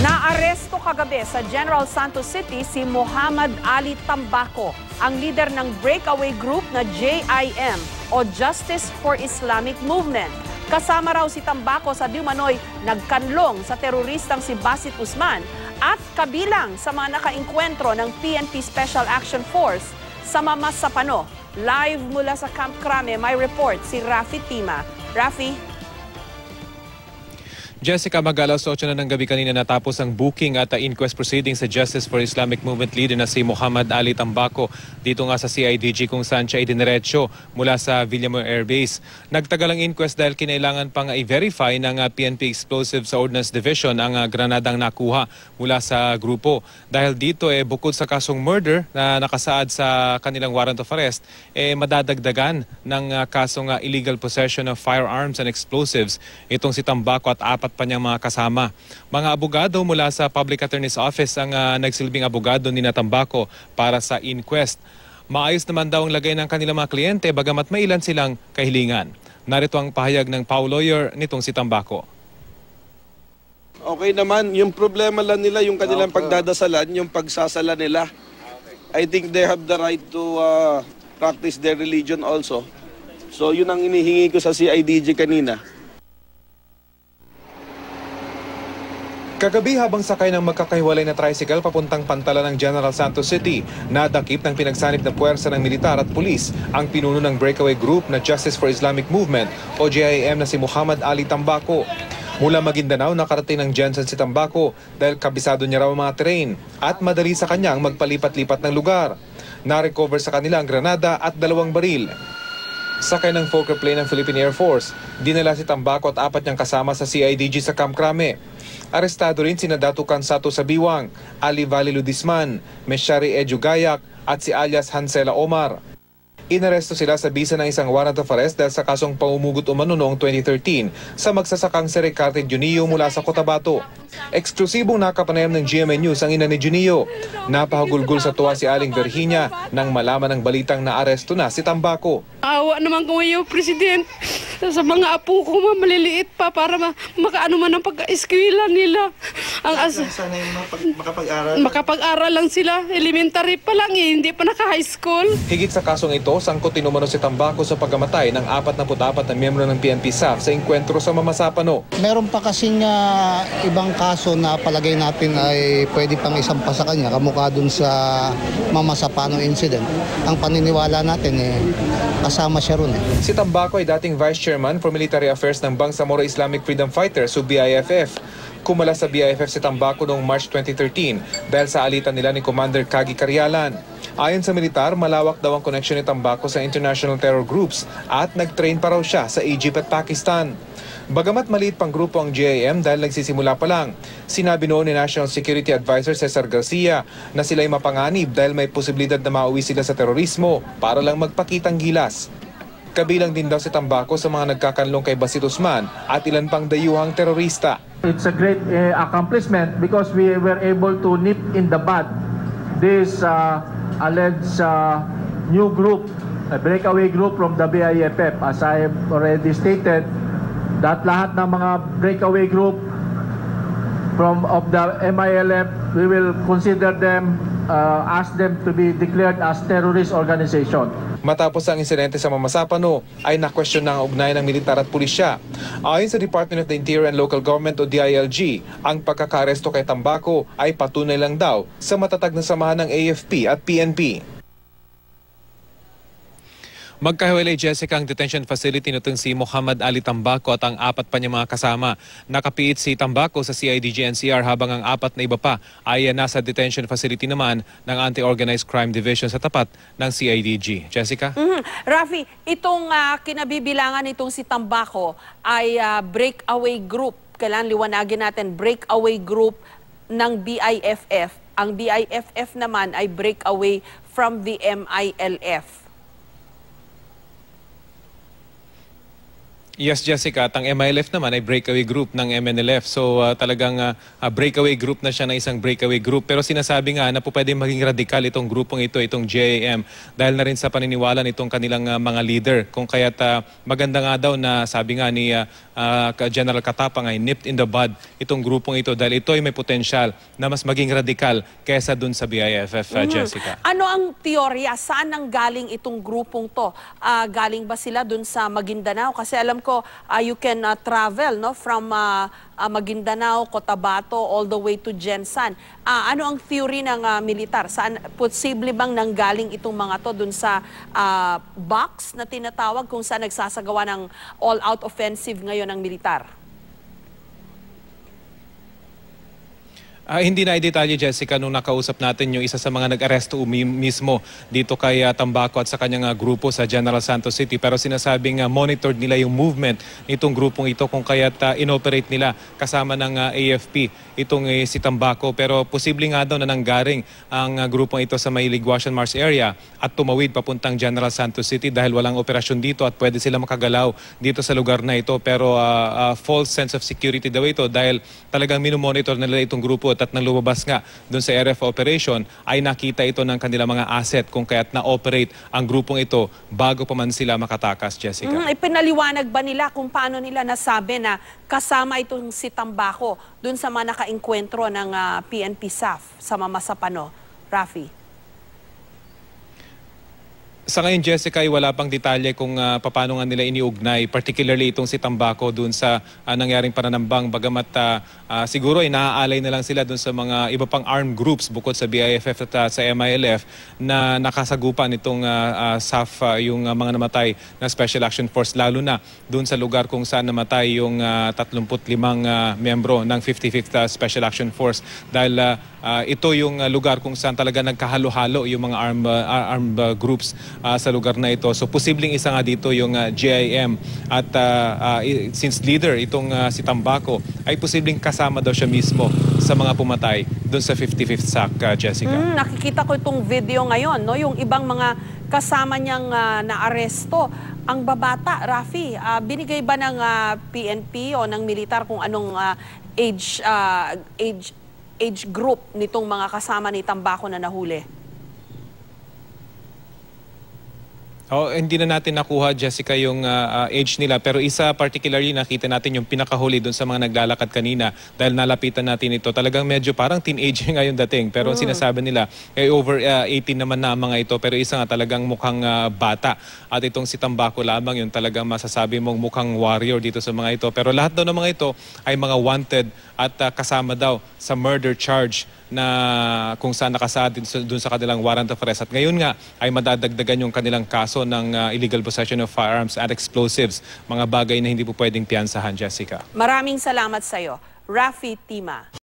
Naaresto kagabi sa General Santos City si Muhammad Ali Tambaco, ang leader ng breakaway group na JIM o Justice for Islamic Movement. Kasama raw si Tambaco sa diumanoy nagkanlong sa teroristang si Basit Usman at kabilang sa mga nakainkwentro ng PNP Special Action Force sa Mamasapano. Live mula sa Camp Crame, may report si Rafi Tima. Rafi? Jessica, mag-alas 8 na ng gabi kanina natapos ang booking at inquest proceedings sa Justice for Islamic Movement leader na si Muhammad Ali Tambaco dito nga sa CIDG kung saan siya idiniretso mula sa Villamor Air Base. Nagtagal ang inquest dahil kinailangan pang i-verify ng PNP Explosives sa Ordnance Division ang granadang nakuha mula sa grupo. Dahil dito bukod sa kasong murder na nakasaad sa kanilang warrant of arrest, madadagdagan ng kasong illegal possession of firearms and explosives itong si Tambaco at apat pa niyang mga kasama. Mga abogado mula sa Public Attorney's Office ang nagsilbing abogado ni Tambaco para sa inquest. Maayos naman daw ang lagay ng kanilang mga kliyente bagamat may ilan silang kahilingan. Narito ang pahayag ng PAW lawyer nitong si Tambaco. Okay naman, yung problema lang nila yung kanilang pagdadasalan, yung pagsasala nila. I think they have the right to practice their religion also. So yun ang inihingi ko sa CIDG kanina. Kagabi habang sakay ng magkakahiwalay na tricycle papuntang Pantala ng General Santos City, nadakip ng pinagsanib na puwersa ng militar at pulis ang pinuno ng breakaway group na Justice for Islamic Movement o JIM na si Muhammad Ali Tambaco. Mula Maguindanao nakarating ng Jensen si Tambaco dahil kabisado niya raw ang mga terrain at madali sa kanyang magpalipat-lipat ng lugar. Na-recover sa kanila ang granada at 2 baril. Sakay ng Fokker plane ng Philippine Air Force, dinala si Tambaco at 4 niyang kasama sa CIDG sa Camp Crame. Arestado rin sina Datukan Sato Sabiwang, Ali Vali Ludisman, Meshari Eju Gayak at si alias Hansela Omar. Inaresto sila sa bisa ng isang warrant of arrest dahil sa kasong pangumugot umano noong 2013 sa magsasakang si Ricarte Junio mula sa Cotabato. Eksklusibong nakapanayam ng GMA News ang ina ni Junio. Napahagulgol sa tuwa si Aling Virginia nang malaman ng balitang naaresto na si Tambaco. Awa naman ko ngayon, President, sa mga apo ko maliliit pa para makaano man ang pagka-eskwela nila. Sana yung makapag-aral? Makapag-aral lang sila. Elementary pa lang hindi pa naka-high school. Higit sa kasong ito, sangkot umano si Tambaco sa pagkamatay ng 44 na miyembro ng PNP SAF sa engkwentro sa Mamasapano. Meron pa kasing ibang kaso na palagay natin ay pwede pang isampa sa kanya kamukha dun sa Mamasapano incident. Ang paniniwala natin kasama siya ron. Si Tambaco ay dating Vice Chairman for Military Affairs ng Bangsamoro Islamic Freedom Fighters o BIFF. Kumala sa BIFF si Tambaco noong March 2013 dahil sa alitan nila ni Commander Kagi Karyalan. Ayon sa militar, malawak daw ang connection ni Tambaco sa international terror groups at nag-train pa raw siya sa Egypt at Pakistan. Bagamat maliit pang grupo ang JIM dahil nagsisimula pa lang, sinabi noon ni National Security Advisor Cesar Garcia na sila'y mapanganib dahil may posibilidad na mauwi sila sa terorismo para lang magpakitang gilas. Kabilang din daw si Tambaco sa mga nagkakanlong kay Basit Usman at ilan pang dayuhang terorista. It's a great accomplishment because we were able to nip in the bud this alleged new group, a breakaway group from the BIFF. As I have already stated, that lahat ng mga breakaway group of the MILF, we will consider them, ask them to be declared as terrorist organization. Matapos ang insidente sa Mamasapano, ay na-question ng ugnayan ng militar at pulisya. Ayon sa Department of the Interior and Local Government o DILG, ang pagkakaresto kay Tambaco ay patunay lang daw sa matatag na samahan ng AFP at PNP. Magkahiwalay, Jessica, ang detention facility nitong si Muhammad Ali Tambaco at ang 4 pa niyang mga kasama. Nakapiit si Tambaco sa CIDG NCR habang ang 4 na iba pa ay nasa detention facility naman ng Anti-Organized Crime Division sa tapat ng CIDG. Jessica? Rafi, itong kinabibilangan itong si Tambaco ay breakaway group. Kailangan liwanagin natin, breakaway group ng BIFF. Ang BIFF naman ay breakaway from the MILF. Yes, Jessica, at ang MILF naman ay breakaway group ng MNLF. So talagang breakaway group na siya na isang breakaway group. Pero sinasabi nga na po pwedeng maging radikal itong grupong ito, itong JAM, dahil na rin sa paniniwala nitong kanilang mga leader. Kung kaya't maganda nga daw na sabi nga ni General Katapang ay nipped in the bud itong grupong ito dahil ito ay may potensyal na mas maging radikal kaysa dun sa BIFF, Jessica. Ano ang teorya? Saan nang galing itong grupong to? Galing ba sila dun sa Maguindanao? Kasi alam ko, you can travel no from Maguindanao, Cotabato, all the way to Jensan. Ano ang theory ng militar? Saan posible bang nanggaling itong mga to dun sa box na tinatawag kung saan nagsasagawa ng all-out offensive ngayon ng militar? Hindi na i-detalye, Jessica, nung nakausap natin yung isa sa mga nag-aresto mismo dito kay Tambaco at sa kanyang grupo sa General Santos City. Pero sinasabing monitored nila yung movement nitong grupong ito kung kaya't inoperate nila kasama ng AFP itong si Tambaco. Pero posible nga daw na nanggaring ang grupong ito sa may Liguacian Mars area at tumawid papuntang General Santos City dahil walang operasyon dito at pwede sila makagalaw dito sa lugar na ito. Pero false sense of security daw ito dahil talagang minomonitor nila itong grupo at nang lumabas nga doon sa area of operation ay nakita ito ng kanilang mga asset kung kaya't na-operate ang grupong ito bago pa man sila makatakas, Jessica. Ipinaliwanag ba nila kung paano nila nasabi na kasama itong si Tambaco doon sa mga nakainkwentro ng PNP SAF sa Mamasapano, Rafi? Sa ngayon, Jessica, ay wala pang detalye kung paano nga nila iniugnay, particularly itong si Tambaco dun sa nangyaring pananambang, bagamat siguro ay naaalay na lang sila dun sa mga iba pang armed groups bukod sa BIFF at sa MILF na nakasagupan itong SAF, yung mga namatay na Special Action Force, lalo na dun sa lugar kung saan namatay yung 35 miyembro ng 55th Special Action Force dahil ito yung lugar kung saan talaga nagkahalo-halo yung mga armed groups sa lugar na ito. So posibleng isa nga dito yung JIM at since leader itong si Tambaco ay posibleng kasama daw siya mismo sa mga pumatay doon sa 55th SAC, Jessica. Nakikita ko itong video ngayon, no? Yung ibang mga kasama niyang naaresto. Ang babata, Rafi, binigay ba ng PNP o ng militar kung anong age group nitong mga kasama ni Tambaco na nahuli? Hindi na natin nakuha, Jessica, yung age nila. Pero isa particularly nakita natin yung pinakahuli doon sa mga naglalakad kanina dahil nalapitan natin ito. Talagang medyo parang teenager ngayon dating. Pero sinasabi nila, over 18 naman na mga ito. Pero isa nga talagang mukhang bata. At itong si Tambaco lamang yung talagang masasabi mong mukhang warrior dito sa mga ito. Pero lahat daw ng mga ito ay mga wanted at kasama daw sa murder charge na kung saan nakasaad dun sa kanilang warrant of arrest. At ngayon nga ay madadagdagan yung kanilang kaso ng illegal possession of firearms and explosives. Mga bagay na hindi po pwedeng piyansahan, Jessica. Maraming salamat sa iyo, Rafi Tima.